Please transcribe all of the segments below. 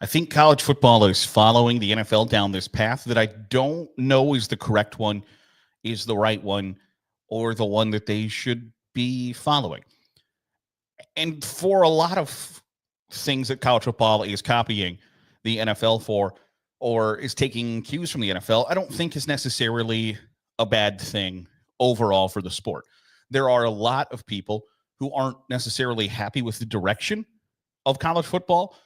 I think college football is following the NFL down this path that I don't know is the correct one, is the right one, or the one that they should be following. And for a lot of things that college football is copying the NFL for, or is taking cues from the NFL, I don't think is necessarily a bad thing overall for the sport. There are a lot of people who aren't necessarily happy with the direction of college football.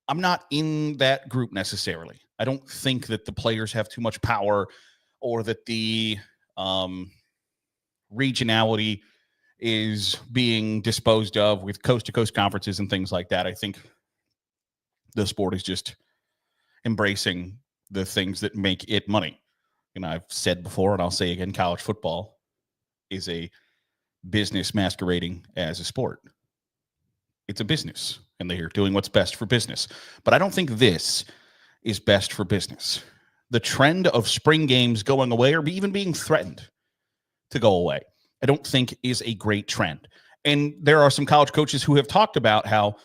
I'm not in that group necessarily. I don't think that the players have too much power or that the regionality is being disposed of with coast-to-coast conferences and things like that. I think the sport is just embracing the things that make it money. And I've said before, and I'll say again, college football is a business masquerading as a sport. It's a business, and they're doing what's best for business. But I don't think this is best for business. The trend of spring games going away or even being threatened to go away, I don't think is a great trend. And there are some college coaches who have talked about how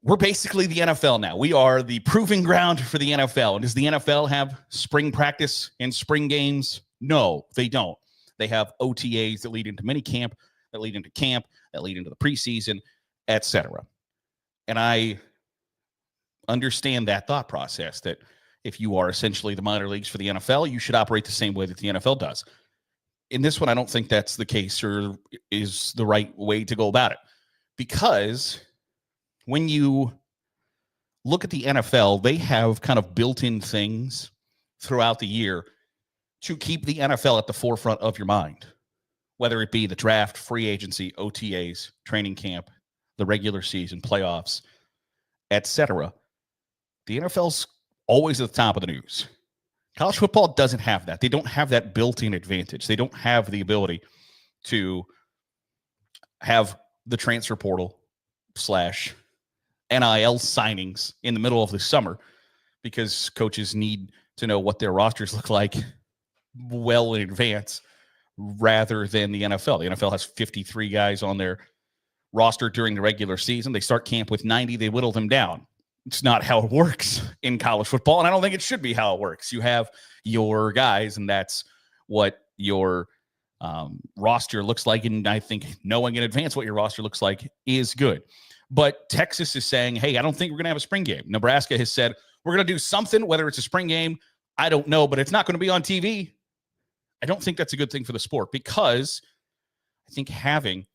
we're basically the NFL now. We are the proving ground for the NFL. And does the NFL have spring practice and spring games? No, they don't. They have OTAs that lead into minicamp, that lead into camp, that lead into the preseason, etc. And I understand that thought process, that if you are essentially the minor leagues for the NFL, you should operate the same way that the NFL does. In this one, I don't think that's the case or is the right way to go about it. Because when you look at the NFL, they have kind of built-in things throughout the year to keep the NFL at the forefront of your mind, whether it be the draft, free agency, OTAs, training camp, the regular season, playoffs, etc. The NFL's always at the top of the news. College football doesn't have that. They don't have that built-in advantage. They don't have the ability to have the transfer portal / NIL signings in the middle of the summer because coaches need to know what their rosters look like well in advance rather than the NFL. The NFL has 53 guys on their roster during the regular season. They start camp with 90. They whittle them down. It's not how it works in college football, and I don't think it should be how it works. You have your guys, and that's what your roster looks like, and I think knowing in advance what your roster looks like is good. But Texas is saying, hey, I don't think we're going to have a spring game. Nebraska has said, we're going to do something, whether it's a spring game, I don't know, but it's not going to be on TV. I don't think that's a good thing for the sport because I think having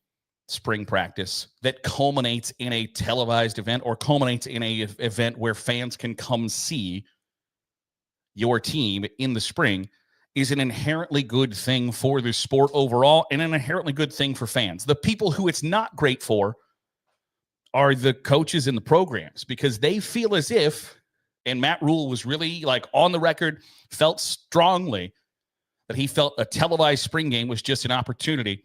spring practice that culminates in a televised event or culminates in a event where fans can come see your team in the spring is an inherently good thing for the sport overall and an inherently good thing for fans. The people who it's not great for are the coaches and the programs because they feel as if, and Matt Rule was really like on the record, felt strongly that he felt a televised spring game was just an opportunity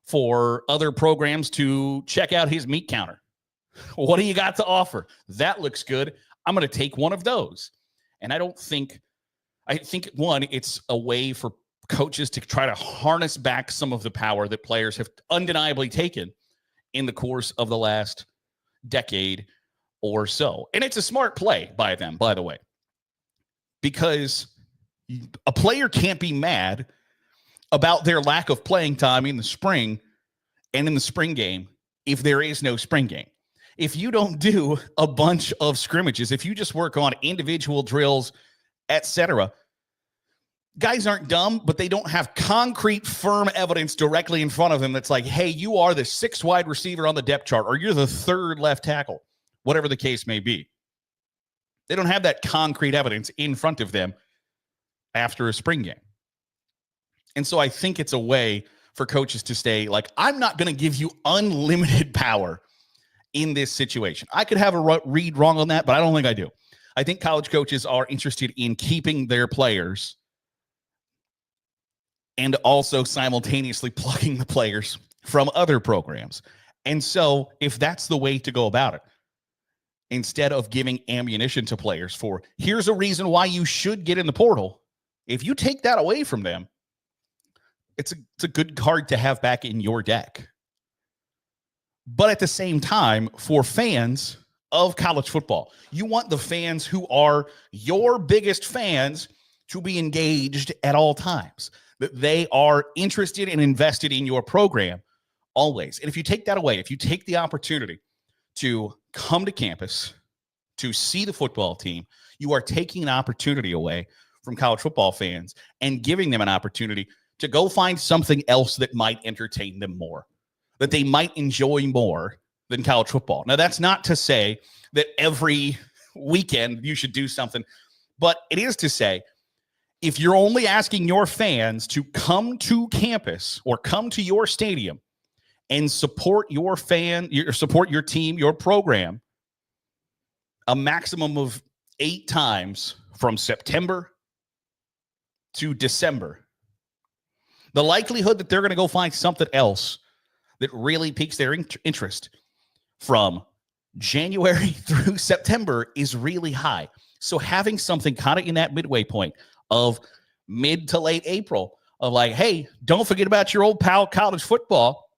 for other programs to check out his meat counter. What do you got to offer? That looks good. I'm going to take one of those. And I think, one, it's a way for coaches to try to harness back some of the power that players have undeniably taken in the course of the last decade or so. And it's a smart play by them, by the way, because a player can't be mad about their lack of playing time in the spring and in the spring game if there is no spring game. If you don't do a bunch of scrimmages, if you just work on individual drills, etc., guys aren't dumb, but they don't have concrete, firm evidence directly in front of them that's like, hey, you are the sixth wide receiver on the depth chart, or you're the third left tackle, whatever the case may be. They don't have that concrete evidence in front of them after a spring game. And so I think it's a way for coaches to stay like, I'm not going to give you unlimited power in this situation. I could have a read wrong on that, but I don't think I do. I think college coaches are interested in keeping their players and also simultaneously plugging the players from other programs. And so if that's the way to go about it, instead of giving ammunition to players for, here's a reason why you should get in the portal, if you take that away from them, it's a good card to have back in your deck. But at the same time, for fans, of college football. You want the fans who are your biggest fans to be engaged at all times, that they are interested and invested in your program always. And if you take that away, if you take the opportunity to come to campus, to see the football team, you are taking an opportunity away from college football fans and giving them an opportunity to go find something else that might entertain them more, that they might enjoy more than college football. Now, that's not to say that every weekend you should do something, but it is to say, if you're only asking your fans to come to campus or come to your stadium and support your support your team, your program, a maximum of 8 times from September to December, the likelihood that they're going to go find something else that really piques their interest from January through September is really high. So having something kind of in that midway point of mid to late April of like, hey, don't forget about your old pal college football.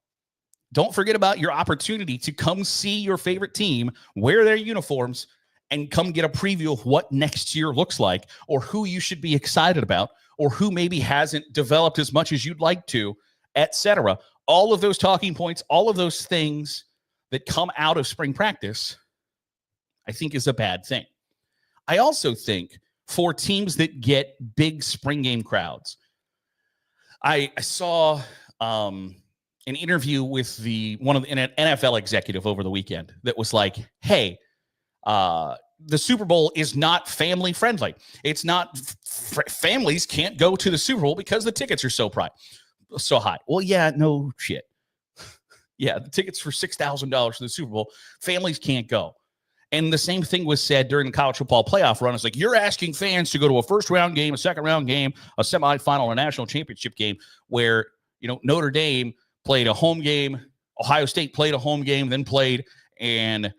Don't forget about your opportunity to come see your favorite team, wear their uniforms, and come get a preview of what next year looks like, or who you should be excited about, or who maybe hasn't developed as much as you'd like to, etc. All of those talking points, all of those things that come out of spring practice, I think is a bad thing. I also think for teams that get big spring game crowds, I saw an interview with an NFL executive over the weekend that was like, hey, the Super Bowl is not family friendly. It's not families can't go to the Super Bowl because the tickets are so high. Well, yeah, no shit. Yeah, the tickets for $6,000 for the Super Bowl, families can't go. And the same thing was said during the college football playoff run. It's like, you're asking fans to go to a first round game, a second round game, a semifinal, a national championship game where, Notre Dame played a home game, Ohio State played a home game, then played in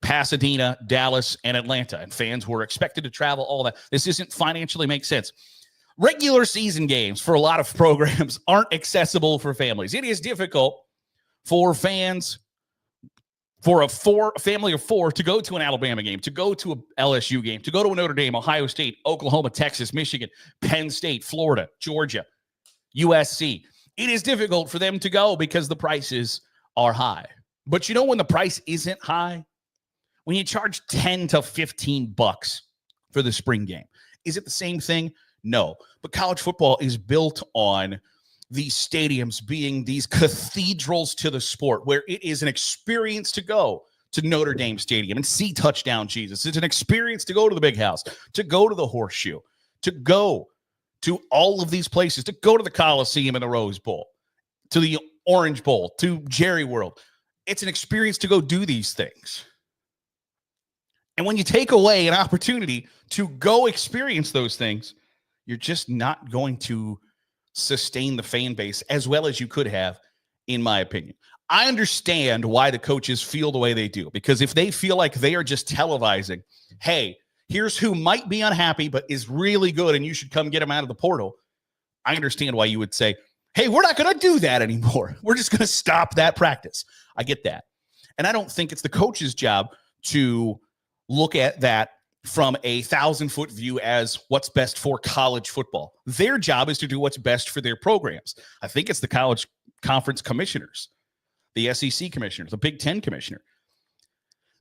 Pasadena, Dallas, and Atlanta. And fans were expected to travel, all that. This isn't financially make sense. Regular season games for a lot of programs aren't accessible for families. It is difficult for fans, for a family of 4 to go to an Alabama game, to go to a LSU game, to go to a Notre Dame, Ohio State, Oklahoma, Texas, Michigan, Penn State, Florida, Georgia, USC. It is difficult for them to go because the prices are high. But when the price isn't high? When you charge $10 to $15 for the spring game. Is it the same thing? No. But college football is built on these stadiums being these cathedrals to the sport, where it is an experience to go to Notre Dame Stadium and see Touchdown Jesus. It's an experience to go to the Big House, to go to the Horseshoe, to go to all of these places, to go to the Coliseum and the Rose Bowl, to the Orange Bowl, to Jerry World. It's an experience to go do these things. And when you take away an opportunity to go experience those things, you're just not going to sustain the fan base as well as you could have, in my opinion. I understand why the coaches feel the way they do, because if they feel like they are just televising, hey, here's who might be unhappy but is really good and you should come get them out of the portal, I understand why you would say, hey, we're not going to do that anymore. We're just going to stop that practice. I get that. And I don't think it's the coach's job to look at that from a 1,000-foot view as what's best for college football. Their job is to do what's best for their programs. I think it's the college conference commissioners, the SEC commissioner, the Big Ten commissioner,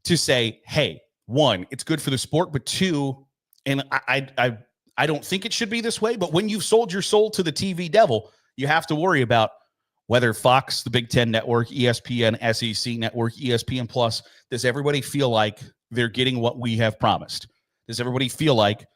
to say, hey, 1, it's good for the sport, but 2, and I don't think it should be this way, but when you've sold your soul to the TV devil, you have to worry about whether Fox, the Big Ten Network, ESPN, SEC Network, ESPN Plus, does everybody feel like they're getting what we have promised? Does everybody feel like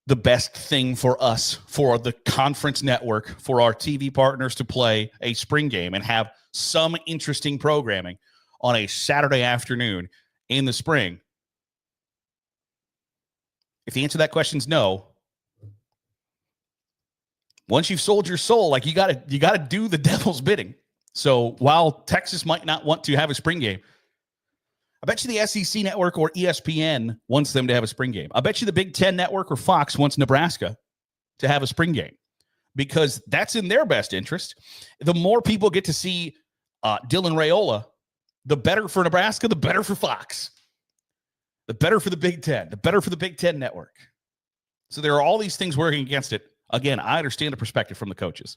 the best thing for us, for the conference network, for our TV partners to play a spring game and have some interesting programming on a Saturday afternoon in the spring? If the answer to that question is no, once you've sold your soul, like you gotta do the devil's bidding. So while Texas might not want to have a spring game, I bet you the SEC network or ESPN wants them to have a spring game. I bet you the Big Ten network or Fox wants Nebraska to have a spring game, because that's in their best interest. The more people get to see Dylan Raiola The better for Nebraska, the better for Fox. The better for the Big Ten, the better for the Big Ten network. So there are all these things working against it. Again, I understand the perspective from the coaches.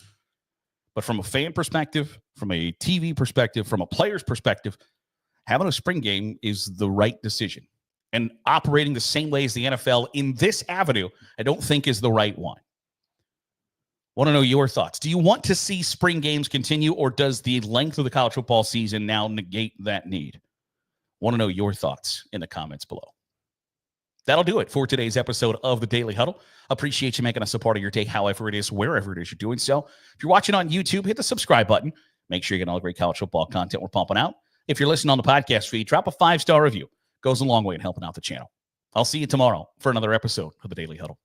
But from a fan perspective, from a TV perspective, from a player's perspective, having a spring game is the right decision. And operating the same way as the NFL in this avenue, I don't think is the right one. Want to know your thoughts. Do you want to see spring games continue, or does the length of the college football season now negate that need? Want to know your thoughts in the comments below. That'll do it for today's episode of the Daily Huddle. Appreciate you making us a part of your day, however it is, wherever it is you're doing so. If you're watching on YouTube, hit the subscribe button. Make sure you get all the great college football content we're pumping out. If you're listening on the podcast feed, drop a 5-star review. Goes a long way in helping out the channel. I'll see you tomorrow for another episode of the Daily Huddle.